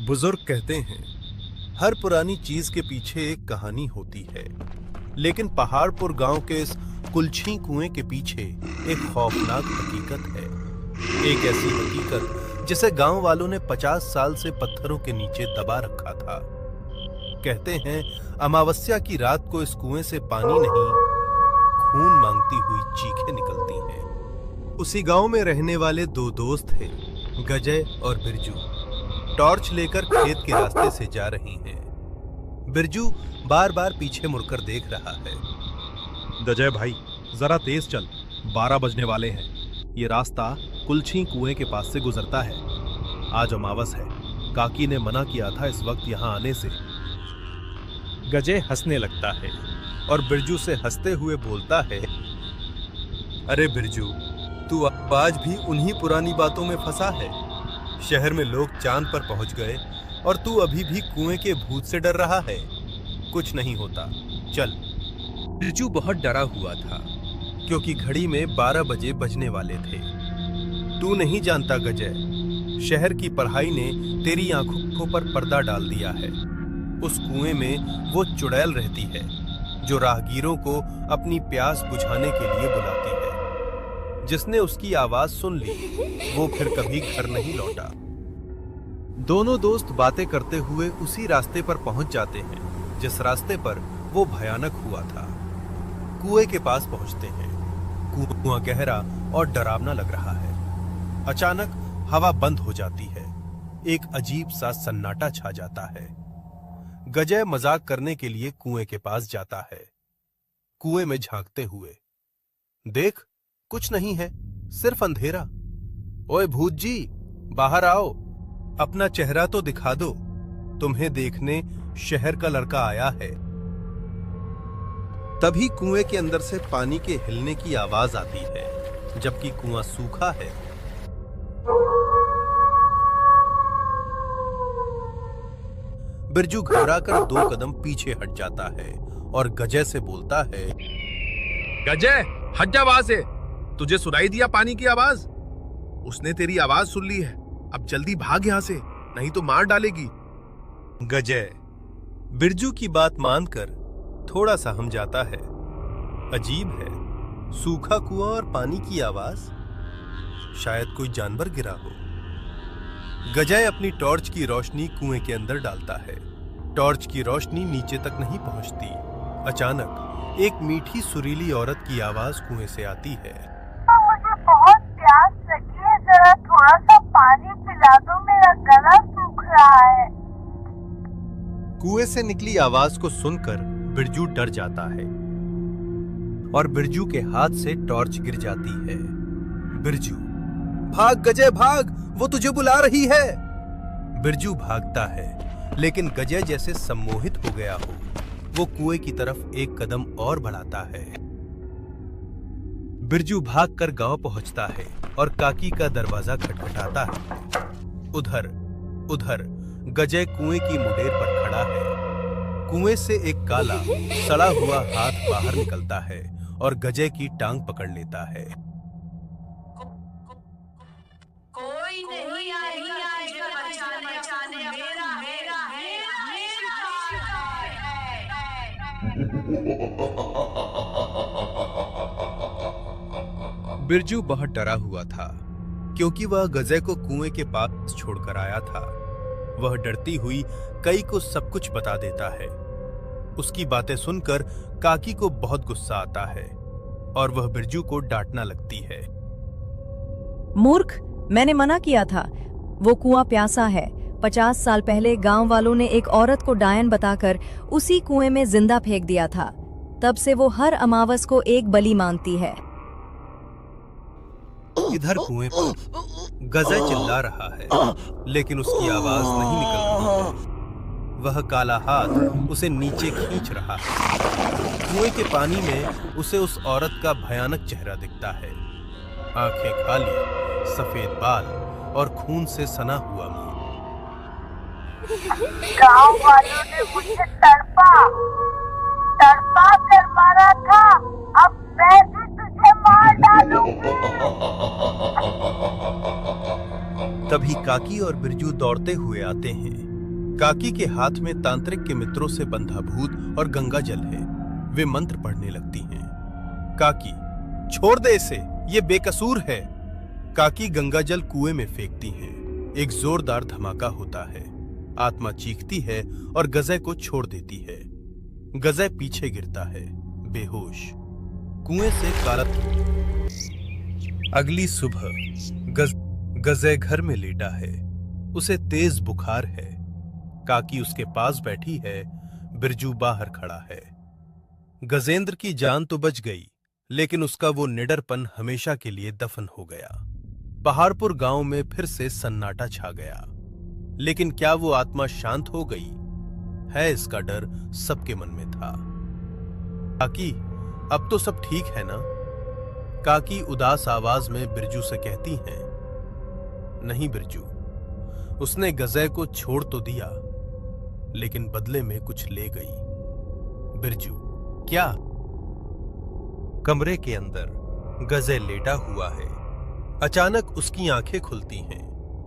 बुजुर्ग कहते हैं, हर पुरानी चीज के पीछे एक कहानी होती है, लेकिन पहाड़पुर गांव के इस कुलछी कुएं के पीछे एक खौफनाक हकीकत है। एक ऐसी हकीकत जिसे गांव वालों ने 50 साल से पत्थरों के नीचे दबा रखा था। कहते हैं, अमावस्या की रात को इस कुएं से पानी नहीं, खून मांगती हुई चीखें निकलती हैं। उसी गांव में रहने वाले दो दोस्त हैं, गजय और बिरजू। टॉर्च लेकर खेत के रास्ते से जा रही हैं। बिरजू बार बार पीछे मुड़कर देख रहा है। गजय भाई, जरा तेज चल, 12 बजने वाले हैं। ये रास्ता कुलछी कुएं के पास से गुजरता है। आज अमावस है, काकी ने मना किया था इस वक्त यहाँ आने से। गजय हंसने लगता है और बिरजू से हंसते हुए बोलता है, अरे बिरजू, तू आज भी उन्हीं पुरानी बातों में फंसा है। शहर में लोग चांद पर पहुंच गए और तू अभी भी कुएं के भूत से डर रहा है। कुछ नहीं होता, चल। बिरजू बहुत डरा हुआ था क्योंकि घड़ी में 12 बजे बजने वाले थे। तू नहीं जानता गजय, शहर की पढ़ाई ने तेरी आंखों पर पर्दा डाल दिया है। उस कुएं में वो चुड़ैल रहती है जो राहगीरों को अपनी प्यास बुझाने के लिए बुलाती है। जिसने उसकी आवाज सुन ली वो फिर कभी घर नहीं लौटा। दोनों दोस्त बातें करते हुए उसी रास्ते पर पहुंच जाते हैं जिस रास्ते पर वो भयानक हुआ था। कुएं के पास पहुंचते हैं। कुआं गहरा और डरावना लग रहा है। अचानक हवा बंद हो जाती है। एक अजीब सा सन्नाटा छा जाता है। गजय मजाक करने के लिए कुएं के पास जाता है। कुएं में झांकते हुए, देख, कुछ नहीं है, सिर्फ अंधेरा। ओए भूत जी, बाहर आओ, अपना चेहरा तो दिखा दो। तुम्हें देखने शहर का लड़का आया है। तभी कुएं के अंदर से पानी के हिलने की आवाज आती है, जबकि कुआं सूखा है। बिरजू घबराकर 2 कदम पीछे हट जाता है और गजय से बोलता है, गजय, हट जा वहां से। तुझे सुनाई दिया पानी की आवाज? उसने तेरी आवाज सुन ली है। अब जल्दी भाग यहां से, नहीं तो मार डालेगी। गजय बिरजू की बात मानकर थोड़ा सा हम जाता है। अजीब है, सूखा कुआं और पानी की आवाज। शायद कोई जानवर गिरा हो। गजय अपनी टॉर्च की रोशनी कुएं के अंदर डालता है। टॉर्च की रोशनी नीचे तक नहीं पहुंचती। अचानक एक मीठी सुरीली औरत की आवाज कुएं से आती है, मुझे बहुत प्यास लगी है, जरा थोड़ा सा पानी पिला दो, मेरा गला सूख रहा है। कुएं से निकली आवाज को सुनकर बिरजू डर जाता है और बिरजू के हाथ से टॉर्च गिर जाती है। बिरजू, भाग गजय भाग, वो तुझे बुला रही है। बिरजू भागता है, लेकिन गजय जैसे सम्मोहित हो गया हो, वो कुएं की तरफ एक कदम और बढ़ाता है। बिरजू भागकर गांव पहुंचता है और काकी का दरवाजा खटखटाता है। उधर गजय कुएं की मुडेर पर खड़ा है। कुएं से एक काला सड़ा हुआ हाथ बाहर निकलता है और गजय की टांग पकड़ लेता है। कोई नहीं आएगा बचाने, मेरा बिरजू बहुत डरा हुआ था क्योंकि वह गजय को कुएं के पास छोड़कर आया था। वह डरती हुई कई को सब कुछ बता देता है। उसकी बातें सुनकर काकी को बहुत गुस्सा आता है और वह बिरजू को डांटना लगती है। मूर्ख, मैंने मना किया था। वो कुआं प्यासा है। 50 साल पहले गांव वालों ने एक औरत को डायन बताकर उसी कुएं में जिंदा फेंक दिया था। तब से वो हर अमावस को एक बलि मांगती है। इधर कुएं पर गजय चिल्ला रहा है, लेकिन उसकी आवाज नहीं निकल रही है। वह काला हाथ उसे नीचे खींच रहा है। कुएं के पानी में उसे उस औरत का भयानक चेहरा दिखता है। आंखें खाली, सफेद बाल और खून से सना हुआ मुंह। गांव वालों ने मुझे तड़पा कर मारा था, अब मैं भी तुझे मार डालूंगी। तभी काकी और बिरजू दौड़ते हुए आते हैं। काकी के हाथ में तांत्रिक के मित्रों से बंधा भूत और गंगा जल है। वे मंत्र पढ़ने लगती हैं। काकी, छोड़ दे इसे, ये बेकसूर है। काकी गंगा जल कुएं में फेंकती हैं। एक जोरदार धमाका होता है। आत्मा चीखती है और गजय को छोड़ देती है। गजय पीछे गिरता है, बेहोश। कुएं से कारत। अगली सुबह गजय घर में लेटा है। उसे तेज बुखार है। काकी उसके पास बैठी है। बिरजू बाहर खड़ा है। गजेंद्र की जान तो बच गई, लेकिन उसका वो निडरपन हमेशा के लिए दफन हो गया। पहाड़पुर गांव में फिर से सन्नाटा छा गया। लेकिन क्या वो आत्मा शांत हो गई है, इसका डर सबके मन में था। काकी, अब तो सब ठीक है ना? काकी उदास आवाज में बिरजू से कहती हैं। नहीं बिरजू, उसने गजय को छोड़ तो दिया, लेकिन बदले में कुछ ले गई। बिरजू, क्या? कमरे के अंदर गजय लेटा हुआ है। अचानक उसकी आंखें खुलती हैं।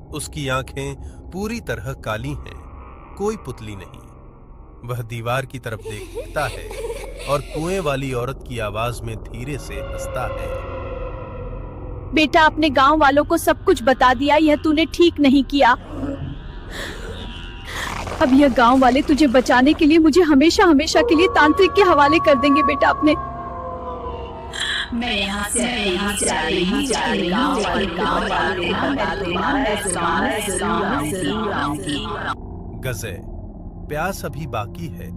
उसकी आंखें पूरी तरह काली हैं, कोई पुतली नहीं। वह दीवार की तरफ देखता है और कुएं वाली औरत की आवाज में धीरे से हंसता है। बेटा, अपने गांव वालों को सब कुछ बता दिया, यह तूने ठीक नहीं किया। अब यह गांव वाले तुझे बचाने के लिए मुझे हमेशा हमेशा के लिए तांत्रिक के हवाले कर देंगे बेटा अपने। मैं यहाँ से जा रही गाँव वाले गजय, प्यास अभी बाकी है।